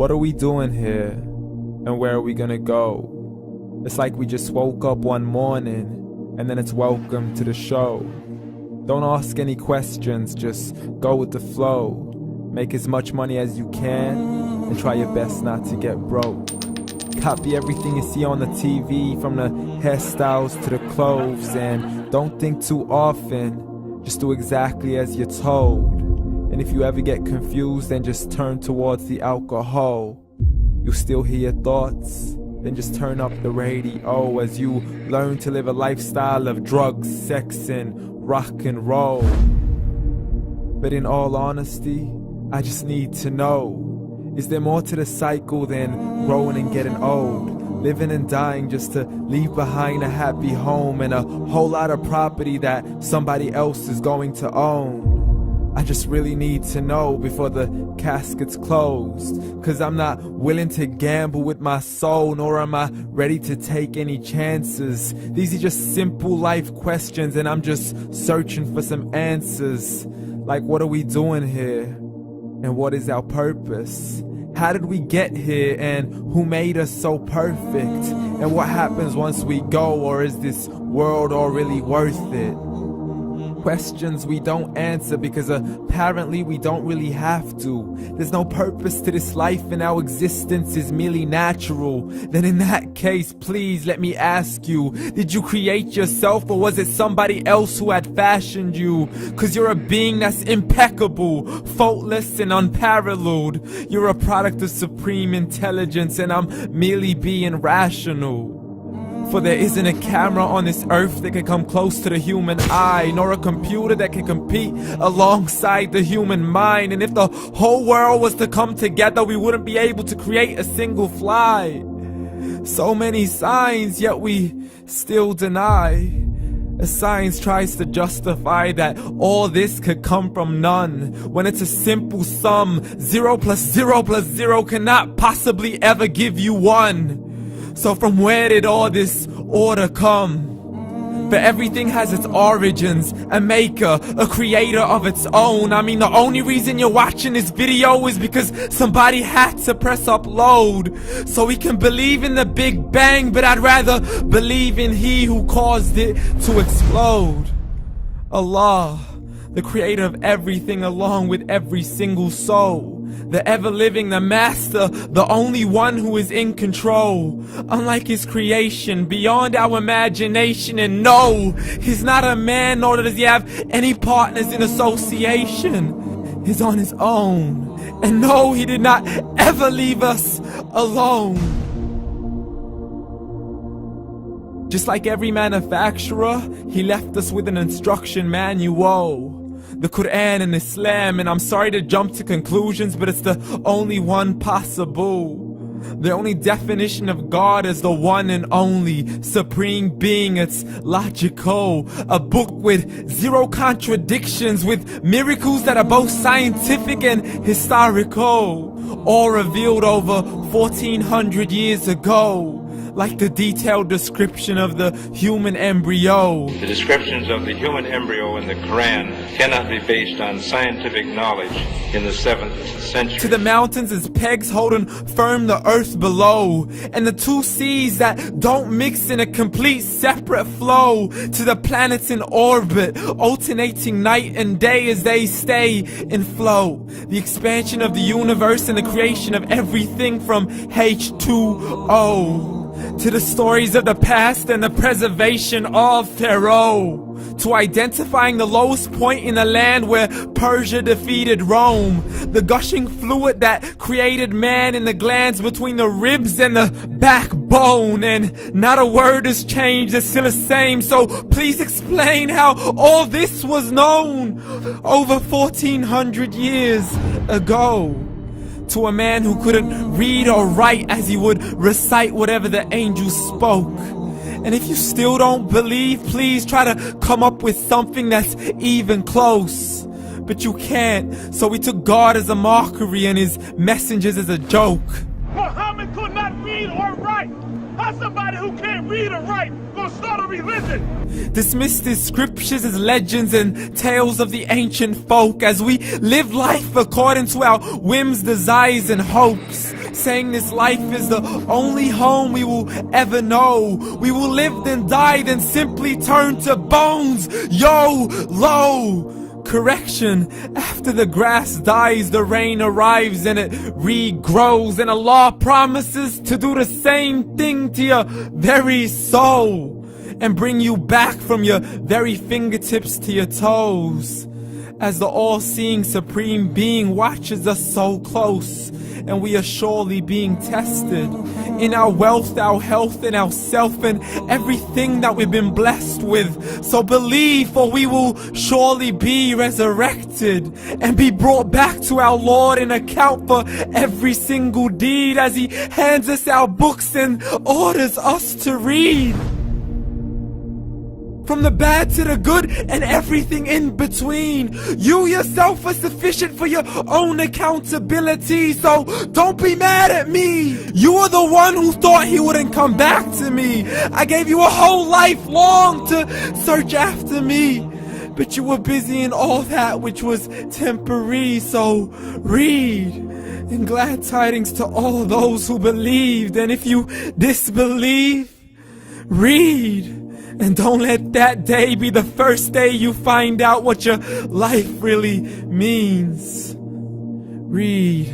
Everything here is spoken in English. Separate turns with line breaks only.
What are we doing here? And where are we gonna go? It's like we just woke up one morning and then it's welcome to the show. Don't ask any questions, just go with the flow. Make as much money as you can and try your best not to get broke. Copy everything you see on the TV, from the hairstyles to the clothes, and don't think too often, just do exactly as you're told. And if you ever get confused, then just turn towards the alcohol. You still hear your thoughts? Then just turn up the radio as you learn to live a lifestyle of drugs, sex, and rock and roll. But in all honesty, I just need to know, is there more to the cycle than growing and getting old? Living and dying just to leave behind a happy home and a whole lot of property that somebody else is going to own. I just really need to know before the casket's closed, 'cause I'm not willing to gamble with my soul, nor am I ready to take any chances. These are just simple life questions and I'm just searching for some answers. Like, what are we doing here? And what is our purpose? How did we get here, and who made us so perfect? And what happens once we go, or is this world all really worth it? Questions we don't answer because apparently we don't really have to. There's no purpose to this life and our existence is merely natural. Then in that case, please let me ask you, did you create yourself, or was it somebody else who had fashioned you? 'Cause you're a being that's impeccable, faultless and unparalleled. You're a product of supreme intelligence and I'm merely being rational. For there isn't a camera on this earth that can come close to the human eye, nor a computer that can compete alongside the human mind. And if the whole world was to come together, we wouldn't be able to create a single fly. So many signs, yet we still deny. As science tries to justify that all this could come from none, when it's a simple sum. 0 plus 0 plus 0 cannot possibly ever give you 1. So from where did all this order come? For everything has its origins, a maker, a creator of its own. I mean, the only reason you're watching this video is because somebody had to press upload. So we can believe in the Big Bang, but I'd rather believe in He who caused it to explode. Allah, the creator of everything along with every single soul. The ever-living, the master, the only one who is in control. Unlike his creation, beyond our imagination. And no, he's not a man, nor does he have any partners in association. He's on his own. And no, he did not ever leave us alone. Just like every manufacturer, he left us with an instruction manual. The Quran and Islam, and I'm sorry to jump to conclusions, but it's the only one possible. The only definition of God is the one and only supreme being. It's logical, a book with 0 contradictions, with miracles that are both scientific and historical, all revealed over 1400 years ago. Like the detailed description of the human embryo.
The descriptions of the human embryo in the Quran cannot be based on scientific knowledge in the 7th century.
To the mountains as pegs holding firm the earth below, and the 2 seas that don't mix in a complete separate flow. To the planets in orbit, alternating night and day as they stay in flow. The expansion of the universe and the creation of everything from H2O. To the stories of the past and the preservation of Pharaoh. To identifying the lowest point in the land where Persia defeated Rome. The gushing fluid that created man in the glands between the ribs and the backbone. And not a word has changed, it's still the same. So please explain how all this was known over 1400 years ago. To a man who couldn't read or write, as he would recite whatever the angels spoke. And if you still don't believe, please try to come up with something that's even close. But you can't, so we took God as a mockery and his messengers as a joke.
Muhammad could not read or write. How's somebody who can't read or write gonna start a religion?
Dismissed his scriptures as legends and tales of the ancient folk, as we live life according to our whims, desires, and hopes. saying this life is the only home we will ever know. We will live then die, then simply turn to bones. YOLO! Correction, after the grass dies, the rain arrives and it regrows, and Allah promises to do the same thing to your very soul and bring you back from your very fingertips to your toes, as the all-seeing supreme being watches us so close, and we are surely being tested in our wealth, our health, and our self, and everything that we've been blessed with. So believe, for we will surely be resurrected and be brought back to our Lord and account for every single deed, as He hands us our books and orders us to read. From the bad to the good and everything in between. You yourself are sufficient for your own accountability, so don't be mad at me. You are the one who thought He wouldn't come back to me. I gave you a whole life long to search after me, but you were busy in all that which was temporary. So read, and glad tidings to all those who believed. And if you disbelieve, read. And don't let that day be the first day you find out what your life really means. Read.